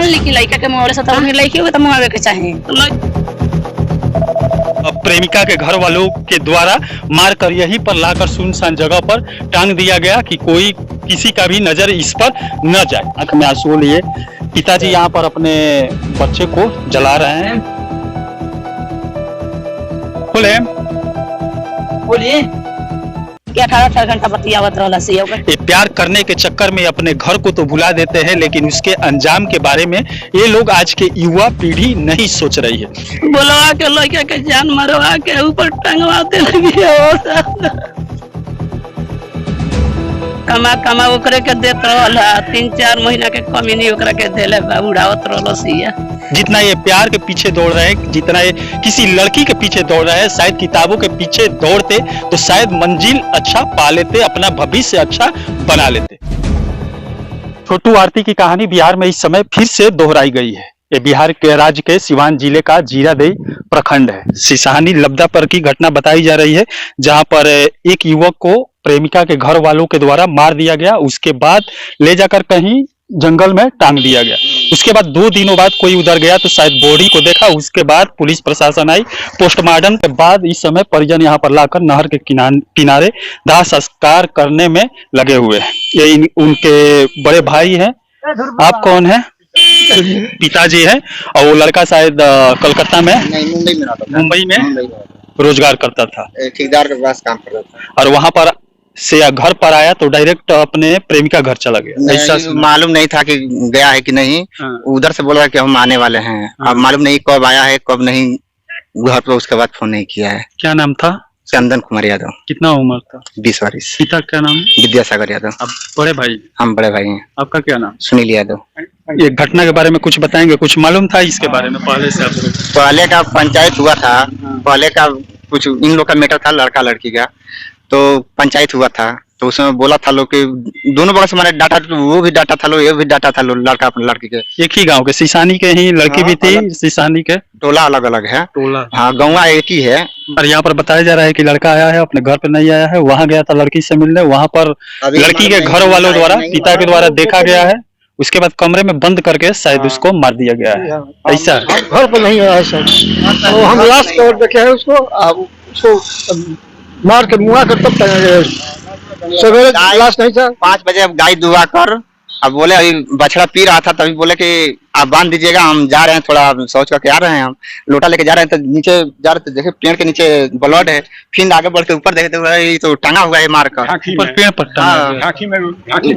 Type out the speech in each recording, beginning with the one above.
ली कि लड़का के मुआवले से तो लड़की को तो मुआवे के चाहिए। प्रेमिका के घर वालों के द्वारा मारकर यहीं पर लाकर सुनसान जगह पर टांग दिया गया कि कोई किसी का भी नजर इस पर न जाए। आंख में आंसू लिए पिताजी यहाँ पर अपने बच्चे को जला रहे हैं। बोलिए क्या 18 घंटा बतियावत रहला से ये प्यार करने के चक्कर में अपने घर को तो भुला देते हैं, लेकिन उसके अंजाम के बारे में ये लोग आज के युवा पीढ़ी नहीं सोच रही है। बोलवा के लड़का के जान मरवा के ऊपर टंगवाते लगी कमा कमा ओकरे के देत रहल 3-4 महीना के कमी नहीं ओकरा के देले उड़ावत रहल सिया। जितना ये प्यार के पीछे दौड़ रहे हैं, जितना ये किसी लड़की के पीछे दौड़ रहे हैं, शायद किताबों के पीछे दौड़ते तो शायद मंजिल अच्छा पा लेते, अपना भविष्य अच्छा बना लेते। छोटू आरती की कहानी बिहार में इस समय फिर से दोहराई गई है। ये बिहार के राज्य के सिवान जिले का जीरादेई प्रखंड है। सिसानी लब्दा पर की घटना बताई जा रही है, जहां पर एक युवक को प्रेमिका के घर वालों के द्वारा मार दिया गया, उसके बाद ले जाकर कहीं जंगल में टांग दिया गया। उसके बाद 2 दिनों बाद कोई उधर गया तो शायद बॉडी को देखा, उसके बाद पुलिस प्रशासन आई। पोस्टमार्टम के बाद इस समय परिजन यहाँ पर लाकर नहर के किनारे दाह संस्कार करने में लगे हुए हैं। ये उनके बड़े भाई हैं। आप कौन है? पिताजी है। और वो लड़का शायद कलकत्ता में मुंबई में रोजगार करता था, ठेकेदार के पास काम करता था, और वहां पर से घर पर आया तो डायरेक्ट अपने प्रेमिका घर चला गया। ऐसा मालूम नहीं था कि गया है कि नहीं। उधर से बोल रहा है कि हम आने वाले हैं। अब मालूम नहीं कब आया है कब नहीं घर पर, उसके बाद फोन नहीं किया है। क्या नाम था? चंदन कुमार यादव। कितना उम्र था? 20 वर्ष। पिता क्या नाम है? विद्यासागर यादव। अब बड़े भाई? हम बड़े भाई हैं। आपका क्या नाम? सुनील यादव। ये घटना के बारे में कुछ बताएंगे? कुछ मालूम था इसके बारे में पहले से आपको? पहले का पंचायत हुआ था, पहले का कुछ इन लोग का मैटर था, लड़का लड़की का, तो पंचायत हुआ था। तो उसमें बोला था लोग कि दोनों बगल से हमारे डाटा, वो भी डाटा था लो, ये भी डाटा था लो, लड़का अपने लड़की के। एक ही गांव के सिसानी के ही लड़की भी थी? सिसानी के टोला अलग अलग है। टोला? हाँ, गाँव एक ही है। और यहाँ पर बताया जा रहा है कि लड़का आया है, अपने घर पे नहीं आया है, वहाँ गया था लड़की से मिलने, वहाँ पर लड़की के घर वालों द्वारा, पिता के द्वारा देखा गया है। उसके बाद कमरे में बंद करके शायद उसको मार दिया गया है। ऐसा घर पर नहीं आया सर, तो हम लाश को देखे है उसको मार के मुआ कर तब सवेरे लाश नहीं था। 5 बजे अब गाय दुआ कर, अब बोले अभी बछड़ा पी रहा था, तभी बोले कि आप बांध दीजिएगा, हम जा रहे हैं, थोड़ा सोच करके आ रहे हैं। हम लोटा लेके जा रहे हैं तो नीचे जा रहे थे, देखे पेड़ के नीचे ब्लड है। फिर आगे बढ़ के ऊपर देखे तो टांगा हुआ है मारकर। पेड़ पर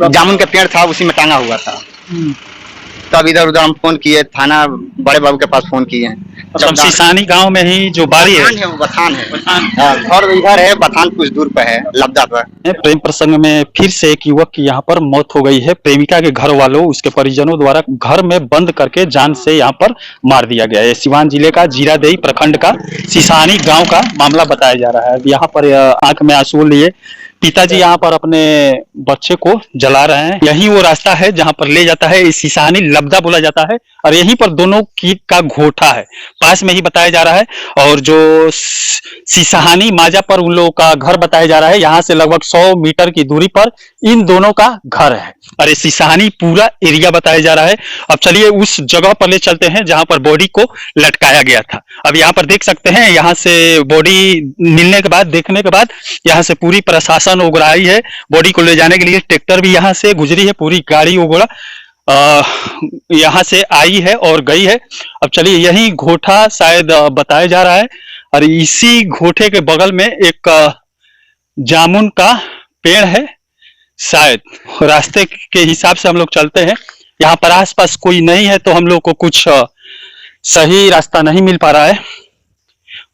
जामुन का पेड़ था, उसी में टांगा हुआ था। तब इधर उधर हम फोन किए, थाना बड़े बाबू के पास फोन किए। मतलब सिसानी गांव में ही जो बाड़ी है, वो बथान है। घर इधर है, बथान कुछ दूर पे है, लब्दा पर। प्रेम प्रसंग में फिर से एक युवक की यहाँ पर मौत हो गई है। प्रेमिका के घर वालों, उसके परिजनों द्वारा घर में बंद करके जान से यहाँ पर मार दिया गया है। सिवान जिले का जीरादेई प्रखंड का सिसानी गांव का मामला बताया जा रहा है। यहाँ पर आंख में आंसू लिए पिताजी यहाँ पर अपने बच्चे को जला रहे हैं। यही वो रास्ता है जहाँ पर ले जाता है, सिसानी लब्दा बोला जाता है, और यहीं पर दोनों की का घोटा है, पास में ही बताया जा रहा है। और जो सिसानी माजा पर उन लोगों का घर बताया जा रहा है, यहाँ से लगभग 100 मीटर की दूरी पर इन दोनों का घर है। और ये सिसानी पूरा एरिया बताया जा रहा है। अब चलिए उस जगह पर ले चलते हैं जहाँ पर बॉडी को लटकाया गया था। अब यहाँ पर देख सकते हैं, यहाँ से बॉडी मिलने के बाद, देखने के बाद यहाँ से पूरी प्रशासन उगराई है। बॉडी को ले जाने के लिए ट्रैक्टर भी यहाँ से गुजरी है, पूरी गाड़ी उगड़ा यहाँ से आई है और गई है। अब चलिए यही घोटा शायद बताया जा रहा है, और इसी घोटे के बगल में एक जामुन का पेड़ है। शायद रास्ते के हिसाब से हम लोग चलते हैं, यहाँ पर आसपास कोई नहीं है तो हम लोग को कुछ सही रास्ता नहीं मिल पा रहा है।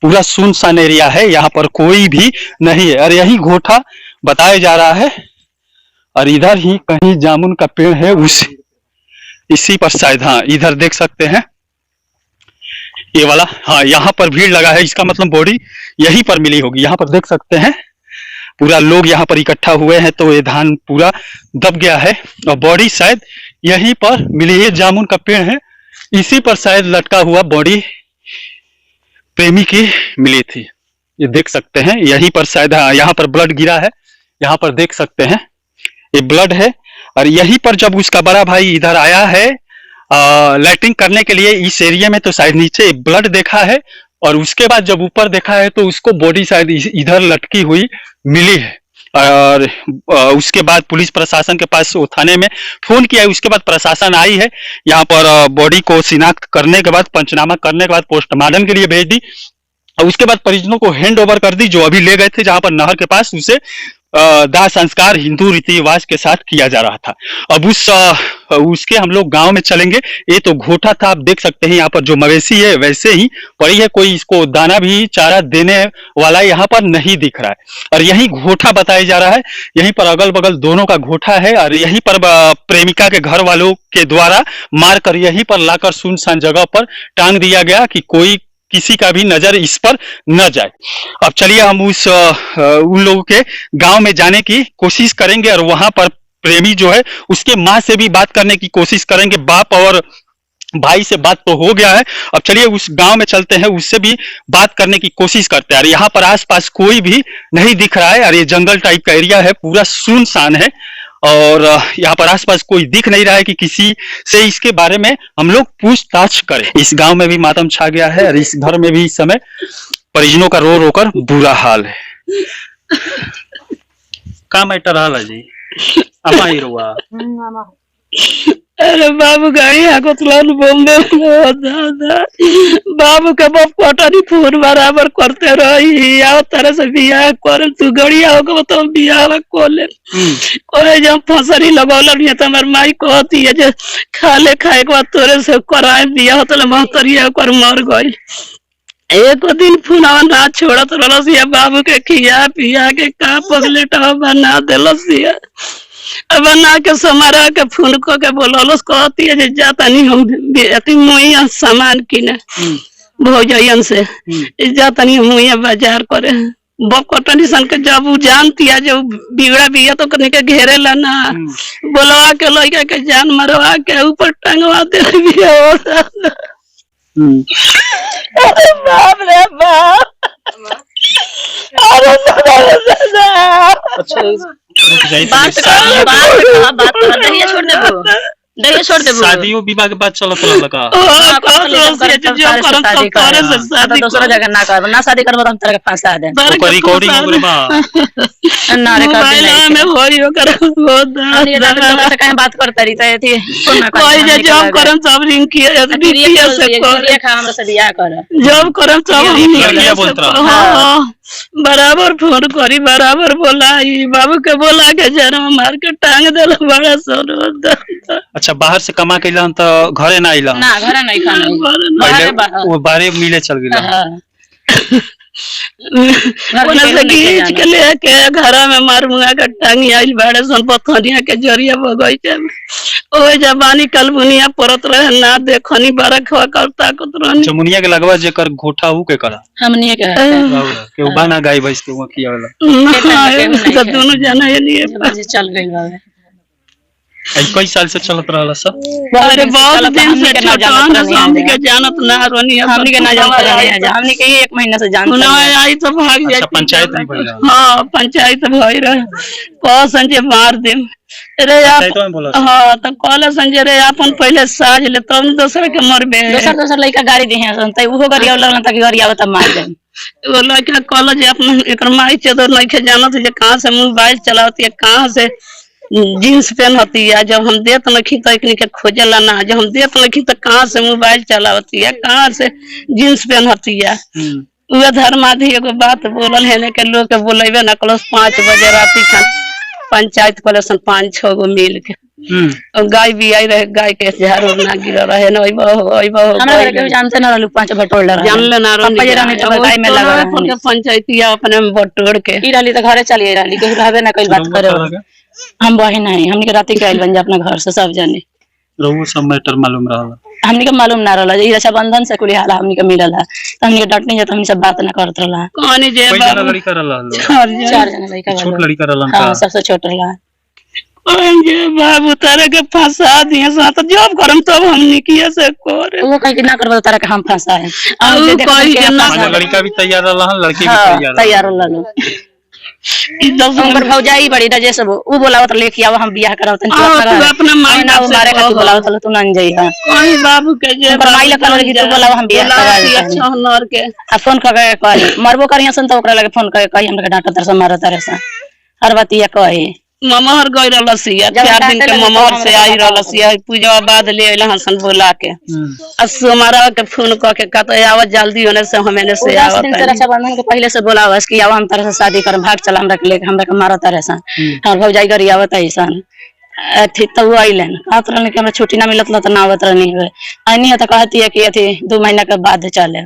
पूरा सुनसान एरिया है, यहाँ पर कोई भी नहीं है, और यही घोटा बताया जा रहा है। और इधर ही कहीं जामुन का पेड़ है, इसी पर शायद, हाँ इधर देख सकते हैं ये वाला, हाँ यहाँ पर भीड़ लगा है, इसका मतलब बॉडी यहीं पर मिली होगी। यहाँ पर देख सकते हैं पूरा लोग यहाँ पर इकट्ठा हुए हैं, तो ये धान पूरा दब गया है और बॉडी शायद यहीं पर मिली है। जामुन का पेड़ है, इसी पर शायद लटका हुआ बॉडी प्रेमी की मिली थी। ये देख सकते हैं यहीं पर शायद, हाँ यहाँ पर ब्लड गिरा है, यहाँ पर देख सकते हैं ये ब्लड है। और यहीं पर जब उसका बड़ा भाई इधर आया है लैट्रिन करने के लिए इस एरिया में तो शायद नीचे ब्लड देखा है, और उसके बाद जब ऊपर देखा है तो उसको बॉडी शायद इधर लटकी हुई मिली है। और उसके बाद पुलिस प्रशासन के पास वो थाने में फोन किया है, उसके बाद प्रशासन आई है यहाँ पर, बॉडी को शिनाख्त करने के बाद, पंचनामा करने के बाद पोस्टमार्टम के लिए भेज दी, और उसके बाद परिजनों को हैंड ओवर कर दी, जो अभी ले गए थे जहां पर नहर के पास, उसे दाह संस्कार हिंदू रीति रिवाज के साथ किया जा रहा था। अब उसके हम लोग गांव में चलेंगे। ये तो घोटा था, आप देख सकते हैं यहाँ पर जो मवेशी है वैसे ही पड़ी है, कोई इसको दाना भी चारा देने वाला यहाँ पर नहीं दिख रहा है, और यही घोटा बताया जा रहा है। यहीं पर अगल बगल दोनों का घोटा है, और यहीं पर प्रेमिका के घर वालों के द्वारा मारकर यहीं पर लाकर सुनसान जगह पर टांग दिया गया कि कोई किसी का भी नजर इस पर न जाए। अब चलिए हम उन लोगों के गांव में जाने की कोशिश करेंगे, और वहां पर प्रेमी जो है उसके माँ से भी बात करने की कोशिश करेंगे। बाप और भाई से बात तो हो गया है, अब चलिए उस गांव में चलते हैं, उससे भी बात करने की कोशिश करते हैं। और यहाँ पर आसपास कोई भी नहीं दिख रहा है, और ये जंगल टाइप का एरिया है, पूरा सुनसान है, और यहाँ पर आसपास कोई दिख नहीं रहा है कि किसी से इसके बारे में हम लोग पूछताछ करें। इस गांव में भी मातम छा गया है, और इस घर में भी इस समय परिजनों का रो रो कर बुरा हाल है। का मैटर हाल है जी? अमा ही रुआ अरे बाबू गाड़ी आगो तुलान बोलने लगा दादा, बाबू के बाप कोटारी फोन बराबर करते रही, आओ तरह से बियाह कर, तू गड़िया होगा तो बियाह कोले कोई जब फसरी लगौल नहीं तो हमार माई कहती है जे खाले खाए के बाद तोरे से कराए बियाह तो महतरिया कर मर गई। एक दिन फुनावा ना छोड़त रहलसिया, बाबू के खिया पिया के का पगलेट बना देलसिया, बना के समारा के फोन के बोलस, कहती है जे जाता नहीं हम अति मुइया सामान किने भौजयन से, जाता नहीं मुइया बाजार करे बकटनी सन के, जब वो जानती है जो बिगड़ा बिया तो कहीं के घेरे ला ना, बोलवा के लड़का के जान मरवा के ऊपर टंगवा दे बिया। अरे बाप रे बाप, अरे बात कर दहिया छोड़ देबो, दहिया छोड़ देबो। शादियों विवाह के बाद चलत रहल का दूसरा जगह ना करब, ना शादी करब हम तेरे के फांसा दे, ओकर रिकॉर्डिंग ओकरे बा ना रिकॉर्डिंग में होइयो कर बहुत कहीं बात करता रही त थी कोई जे जॉब करम सब रिंग किए बीपीएस से कर खा हमरा से बियाह कर, जॉब करम सब लड़कियां बोलत रहा। हां बराबर फोन करी, बराबर बोलाई, बाबू के बोला के जन्म मार के टांग देल बड़ा सोनो। अच्छा, बाहर से कमा के इलन त घरे ना आइलन? ना घरे नहीं खाना, वो बाहरे मिले चल गेलन। ओने से खींच के लेके घर में मार मुंगा के टांगी आइल बड़े सन पथनिया के जरिया बगैचे में, ओए जबानी कलबुनिया परत रहे ना देखनी बड़ा खवा करता कतरनी जमुनिया के लगवा जेकर घोटा हु के करा हमनी के के उ बाना गाय भैंस के किया वाला सब दोनों जाना ये लिए चल गइल बावे। कई साल से चलत रहला सब? अरे बहुत दिन से हमनी के जानत ना रोनी, हमनी के ना जानत रहे, हमनी के 1 महीना से जानत ना आई तो भाग जाई। अच्छा, पंचायत नहीं भइल? हां पंचायत भई रहे, कह संजय मार दे रे आप। हां तो कहले संजय रे अपन पहले साज ले तब दूसरे के मरबे, दोसर लइका गाड़ी दिहे सन त उहो गाड़ी वाला तक गाड़ी आवत मार दे। वो लड़का कहले जे अपन एकर माई चदर नहीं के जानत जे कहां से मोबाइल चलावती है, कहां से जींस पहनती है, जब हम देत नहीं तो एक के खोजेला ना, जब हम देत नहीं तो कहाँ से मोबाइल चलावती है, कहाँ से जींस पहनती है। वह धर्माधी एगो बात बोलल है के लोग के बोलेबे न कल 5 बजे राती खान पंचायत कलेसन 5-6 गो मिल के, और गाय भी आई रहे, गाय के झाड़ू ना गिर रहे न हमरा के जानते न रहलु 5 बटोर रहे, जान ले ना पप्पा जरा में तो गाय में लगा रहे पंचायतिया अपने में बटोर के ई रहली त घरे चली रहली, के रहबे ना कइल बात करे। हम बहिन नहीं, हमनी के राती के आइल बन जा अपना घर से सब जाने, रहुआ सब मैटर मालूम रहला, हमनी के मालूम ना रहला। ई रक्षाबंधन से कुली हाल हमनी के मिलल है, त हमनी के डटनी जे त हमनी सब बात ना करत रहला। कहानी जे कोई जना लड़का रहला? 4 जना लड़का, छोट लड़का रहला? हां सबसे छोट रहला। ओंगे बाबू तारे के फंसा दिए सा तो जॉब करम तब हमनी किए से करे, वो कह के ना करबो तारे के हम फंसा है। और कोई के ना लड़का भी तैयार रहला, लड़की भी तैयार रहला। उनकर भौजाई बड़ी रजेश वो बोलावत लेके आवा हम बियाह करावत तू अपना माई ना वो मारे खातिर बोलावत तू ना जाई हां कहीं बाबू के जे उनकर माई लखन लगी तू बोलावा हम बियाह करावे अच्छा नर के आ फोन करके कही मरबो करिया सन तो ओकरा लगे फोन करके कही हमरा डांटा तरस मार तरस हर बतिया कही ममहर गई रहलसिया 4 दिन के ममहर से आई रहलसिया पूजा बाद ले अइला हसन बोला के असुमारा के फोन क के कहत आवत जल्दी होने से हमेने से आवत दिन से रक्षाबंधन के पहले से बोलावस कि आवा हम तरह से शादी कर भाग चला हमरा के लेके हमरा के मारत तरस और भौजाई करी आवत ऐसन अथी तो आइलन कहत रहने कि हमरा छुट्टी ना मिलत त ना आवत रहनी है आनी त कहती है कि अथी 2 महीना के बाद चले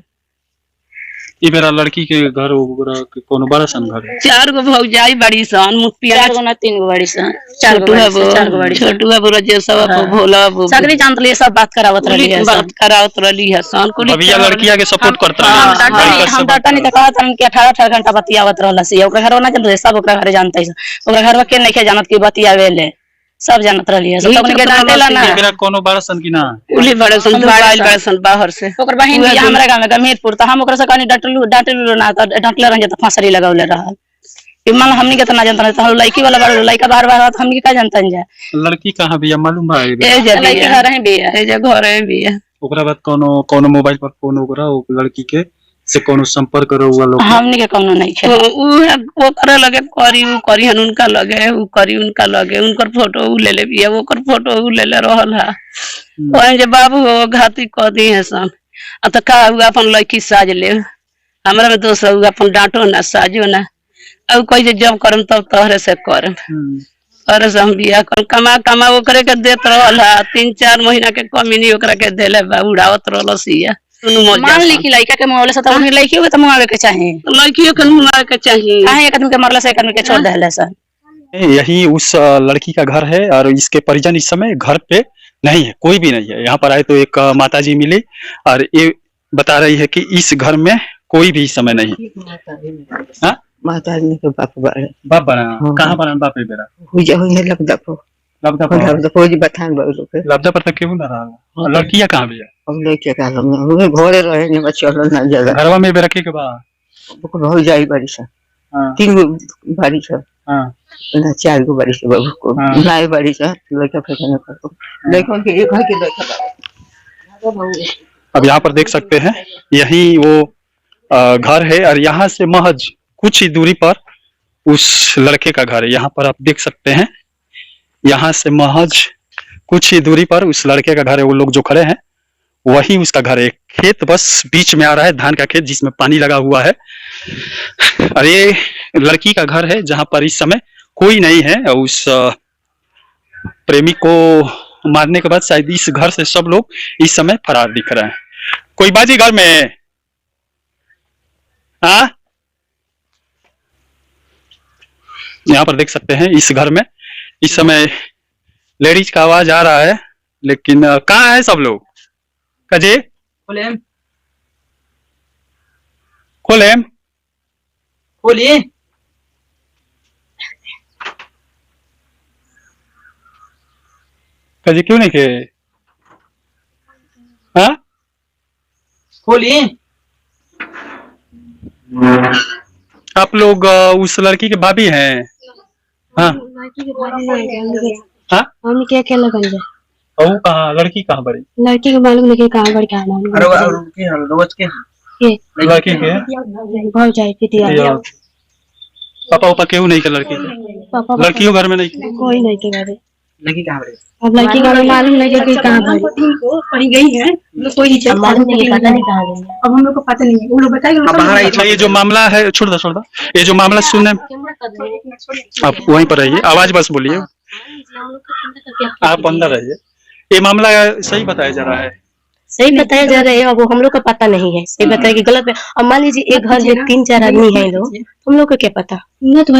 ये मेरा लड़की के घर ओकरा के कोनो बड़ा सन घर है 4 गो भौजाई बड़ी सन मुखपिया 4 गो ना 3 गो बड़ी सन 4 गो बड़ी छोटू बाबू रजे सब भोला बाबू सगरी जानत लिए सब बात करावत रहली है बात करावत रहली है सन कुली अभी ये लड़किया के सपोर्ट करता है हम डाटा नहीं त कहत रहन कि 18 घंटा बतियावत रहल से ओकरा घर ना जानत सब ओकरा घर जानत है ओकरा घर के नहीं के जानत कि बतियावेले सब जानत रहली है सब अपने के डांटेला ना मेरा कोनो बड़ा सन की ना कुली बड़े सन मोबाइल बड़े सन बाहर से ओकर बहिन भी हमरा गांव में गमीरपुर त हम ओकरा से कहनी डांटेलु ना त डांटले रह त फांसरी लगावले रहल कि मान हमनी के त ना जानत त लड़की वाला बड़ लड़का बाहर बाहर हमनी के का जानतन जा लड़की कहां भी मालूम बा ए जे लड़की घर है भी है ए जे घर है भी है ओकरा बाद कोनो मोबाइल पर फोन ओकरा ओ लड़की के से कोनो संपर्क करो हुआ लोग हमनी के कोनो नहीं है वो करे लगे करी हन उनका लगे उ करी उनका लगे उनकर फोटो उ ले ले बिया ओकर फोटो उ ले ले रहल है कोई जे बाबू हो घाती क दी है सन आ त का हुआ अपन लड़की साज ले हमरा में दोस्त हुआ अपन डांटो ना साजो ना अब कोई जे जब करम तब तोहरे से करम और से हम बिया कर कमा ओकरे के देत रहल है 3-4 महीना के कमी नहीं ओकरा के देले बा उड़ावत रहल सिया मान ली कि लड़का के मोबाइल से तो उन्हें लड़की हुए तो मंगावे के चाहिए लड़कियों के मंगावे के चाहिए काहे एक आदमी के मरला से एक आदमी के छोड़ देले सर यही उस लड़की का घर है और इसके परिजन इस समय घर पे नहीं है कोई भी नहीं है यहाँ पर आए तो एक माताजी मिली और ये बता रही है कि इस घर में कोई भी इस समय नहीं है माता ने के बाप बड़े बाप बना कहाँ बना बाप है मेरा हुई लबदा जी बथान बड़ो के लब्धा पर तक क्यों ना रहा लड़कियां कहाँ भी है हम लेके का हम घरे रहे ने बच्चे ना जगह घरवा में भी रखे के बाद हो जाई बड़ी सा 3 गो बारी सा हां ना 4 गो बारी सा बाबू को लाए बारी सा लड़का फेंकने को देखो कि एक है कि लड़का अब यहाँ पर देख सकते हैं यही वो घर है और यहाँ से महज कुछ ही दूरी पर उस लड़के का घर है यहाँ पर आप देख सकते हैं यहाँ से महज कुछ ही दूरी पर उस लड़के का घर है वो लोग जो खड़े हैं वही उसका घर है खेत बस बीच में आ रहा है धान का खेत जिसमें पानी लगा हुआ है और ये लड़की का घर है जहां पर इस समय कोई नहीं है उस प्रेमी को मारने के बाद शायद इस घर से सब लोग इस समय फरार दिख रहे हैं कोई बाजी घर में हाँ यहाँ पर देख सकते हैं इस घर में इस समय लेडीज का आवाज आ रहा है लेकिन कहाँ है सब लोग कजे खोलिए कजे क्यों नहीं के हाँ खोलिए आप लोग उस लड़की के भाभी हैं हाँ हाँ हमने क्या क्या लगन जाए वो कहाँ लड़की कहाँ बड़ी लड़की के मालूम नहीं कहाँ बड़ी कहाँ मालूम रोज के लड़की के बहुत जाए पिटिया पापा पापा क्यों नहीं के लड़की के पापा लड़कियों घर में नहीं कोई नहीं के बारे लड़की कहाँ बड़ी अब लड़की का हमें मालूम नहीं है कि कहाँ बड़ी कहीं गई है कोई नहीं मालूम नहीं पता नहीं कहाँ गई अब हम लोग को पता नहीं है वो लोग बताएंगे अच्छा ये जो मामला है छोड़ दो ये जो मामला सुनने आप वहीं पर रहिए आवाज बस बोलिए आप अंदर रहिए ये मामला सही बताया जा रहा है सही बताया जा रहा है अब वो हम लोग का पता नहीं है सही बताया कि गलत है अब मान लीजिए एक घर में 3-4 आदमी है लोग हम लोग को क्या पता न तो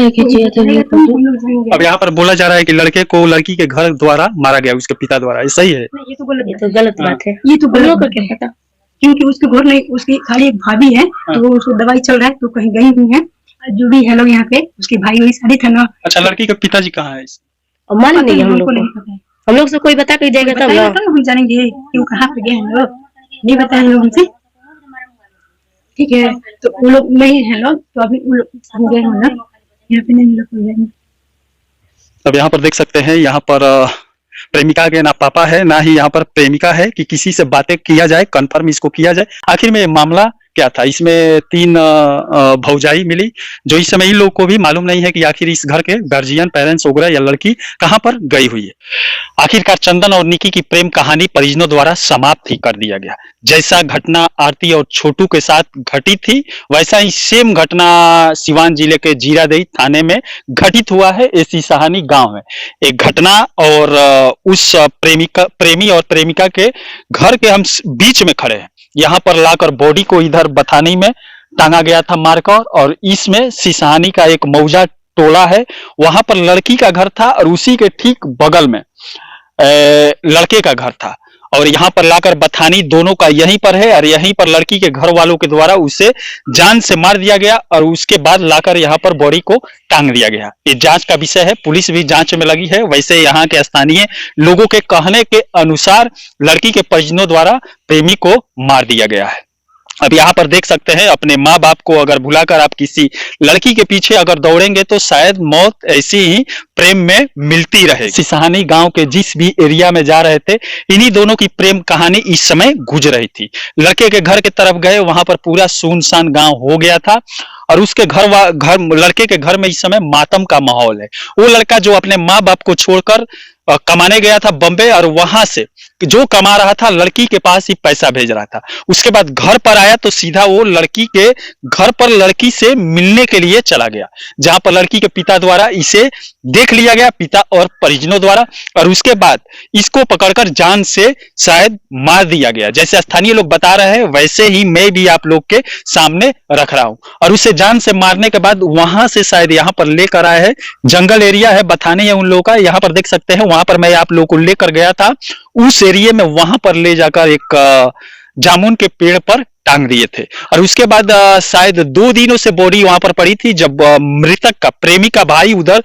अब यहाँ पर बोला जा रहा है कि लड़के को लड़की के घर द्वारा मारा गया उसके पिता द्वारा ये सही है ये तो गलत बात है ये तो हम लोग गलत को क्या पता क्योंकि उसके घर में उसकी खाली एक भाभी है तो उसको दवाई चल रहा है तो कहीं गई हुई है जो भी है लोग यहाँ पे उसके भाई वही शादी था ना अच्छा लड़की के पिताजी कहाँ है अब मालूम नहीं है हम लोग नहीं को पता है हम लोग से कोई बता कर जाएगा तब ना हम जानेंगे कि वो कहाँ पे गए हैं लोग नहीं बताए लोग हमसे ठीक है तो वो लोग नहीं है लोग तो अभी वो लोग गए हैं ना यहाँ पे नहीं लोग हो जाएंगे। अब यहाँ पर देख सकते हैं, यहाँ पर प्रेमिका के ना पापा है ना ही यहाँ पर प्रेमिका है कि किसी से बातें किया जाए, कंफर्म इसको किया जाए आखिर में मामला क्या था। इसमें 3 भौजाई मिली, जो इस समय इन लोगों को भी मालूम नहीं है कि आखिर इस घर के गार्जियन पेरेंट्स वगैरह या लड़की कहां पर गई हुई है। आखिरकार चंदन और निकी की प्रेम कहानी परिजनों द्वारा समाप्त ही कर दिया गया। जैसा घटना आरती और छोटू के साथ घटी थी, वैसा ही सेम घटना सिवान जिले के जीरादेई थाने में घटित हुआ है। ऐसी सहानी गांव में एक घटना, और उस प्रेमी और प्रेमिका के घर के हम बीच में खड़े हैं। यहाँ पर लाकर बॉडी को इधर बथानी में टांगा गया था मारकर, और इसमें सिसहानी का एक मौजा टोला है, वहां पर लड़की का घर था और उसी के ठीक बगल में लड़के का घर था। और यहाँ पर लाकर बथानी दोनों का यहीं पर है, और यहीं पर लड़की के घर वालों के द्वारा उसे जान से मार दिया गया, और उसके बाद लाकर यहाँ पर बॉडी को टांग दिया गया। ये जांच का विषय है, पुलिस भी जांच में लगी है। वैसे यहाँ के स्थानीय लोगों के कहने के अनुसार लड़की के परिजनों द्वारा प्रेमी को मार दिया गया है। अब यहाँ पर देख सकते हैं, अपने माँ बाप को अगर भुलाकर आप किसी लड़की के पीछे अगर दौड़ेंगे तो शायद मौत ऐसी ही प्रेम में मिलती रहे। सिसहानी गांव के जिस भी एरिया में जा रहे थे, इन्हीं दोनों की प्रेम कहानी इस समय गुजर रही थी। लड़के के घर की तरफ गए, वहां पर पूरा सुनसान गांव हो गया था, और उसके घर लड़के के घर में इस समय मातम का माहौल है। वो लड़का जो अपने माँ बाप को छोड़कर कमाने गया था बम्बे, और वहां से जो कमा रहा था लड़की के पास ही पैसा भेज रहा था। उसके बाद घर पर आया तो सीधा वो लड़की के घर पर लड़की से मिलने के लिए चला गया, जहां पर लड़की के पिता द्वारा इसे देख लिया गया, पिता और परिजनों द्वारा, और उसके बाद इसको पकड़कर जान से शायद मार दिया गया। जैसे स्थानीय लोग बता रहे हैं, वैसे ही मैं भी आप लोग के सामने रख रहा हूं। और उसे जान से मारने के बाद वहां से शायद यहाँ पर लेकर आए हैं, जंगल एरिया है, बथानी है उन लोगों का। यहाँ पर देख सकते हैं, वहां पर मैं आप लोगों को लेकर गया था, उस एरिया में वहां पर ले जाकर एक जामुन के पेड़ पर टांग दिए थे। और उसके बाद शायद 2 दिनों से बॉडी वहां पर पड़ी थी। जब मृतक का प्रेमी का भाई उधर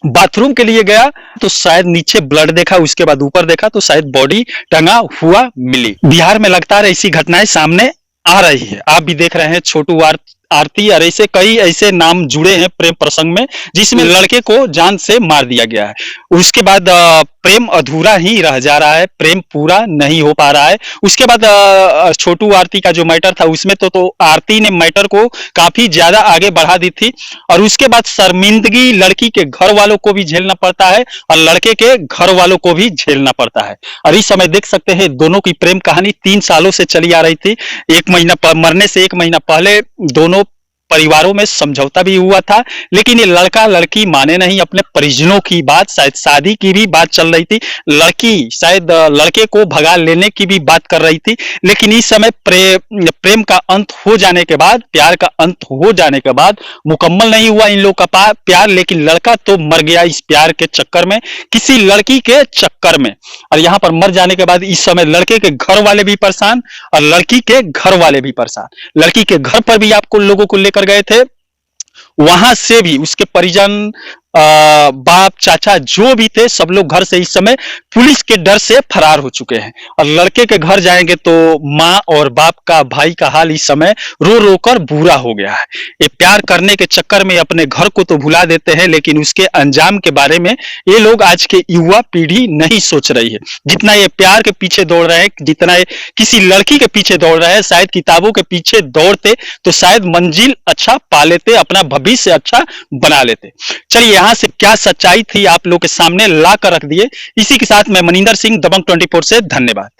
बाथरूम के लिए गया तो शायद नीचे ब्लड देखा, उसके बाद ऊपर देखा तो शायद बॉडी टंगा हुआ मिली। बिहार में लगातार ऐसी घटनाएं सामने आ रही है। आप भी देख रहे हैं छोटू आरती और ऐसे कई ऐसे नाम जुड़े हैं प्रेम प्रसंग में, जिसमें लड़के को जान से मार दिया गया है। उसके बाद प्रेम अधूरा ही रह जा रहा है, प्रेम पूरा नहीं हो पा रहा है। उसके बाद छोटू आरती का जो मैटर था उसमें तो आरती ने मैटर को काफी ज्यादा आगे बढ़ा दी थी, और उसके बाद शर्मिंदगी लड़की के घर वालों को भी झेलना पड़ता है और लड़के के घर वालों को भी झेलना पड़ता है। और इस समय देख सकते हैं, दोनों की प्रेम कहानी 3 सालों से चली आ रही थी। 1 महीना मरने से 1 महीना पहले दोनों परिवारों में समझौता भी हुआ था, लेकिन ये लड़का लड़की माने नहीं अपने परिजनों की बात। शायद शादी की भी बात चल रही थी, लड़की शायद लड़के को भगा लेने की भी बात कर रही थी। लेकिन इस समय प्रेम का अंत हो जाने के बाद, प्यार का अंत हो जाने के बाद, मुकम्मल नहीं हुआ इन लोगों का प्यार, लेकिन लड़का तो मर गया इस प्यार के चक्कर में, किसी लड़की के चक्कर में। और यहाँ पर मर जाने के बाद इस समय लड़के के घर वाले भी परेशान और लड़की के घर वाले भी परेशान। लड़की के घर पर भी आपको लोगों को लेकर गए थे, वहां से भी उसके परिजन, बाप चाचा जो भी थे, सब लोग घर से इस समय पुलिस के डर से फरार हो चुके हैं। और लड़के के घर जाएंगे तो माँ और बाप का, भाई का हाल इस समय रो रो कर बुरा हो गया है। ये प्यार करने के चक्कर में अपने घर को तो भुला देते हैं, लेकिन उसके अंजाम के बारे में ये लोग आज के युवा पीढ़ी नहीं सोच रही है। जितना ये प्यार के पीछे दौड़ रहे हैं, जितना ये किसी लड़की के पीछे दौड़ रहे हैं, शायद किताबों के पीछे दौड़ते तो शायद मंजिल अच्छा पा लेते, अपना भविष्य अच्छा बना लेते। चलिए, यहाँ से क्या सच्चाई थी आप लोग के सामने ला कर रख दिए। इसी के साथ मैं मनिंदर सिंह, दबंग 24 से धन्यवाद।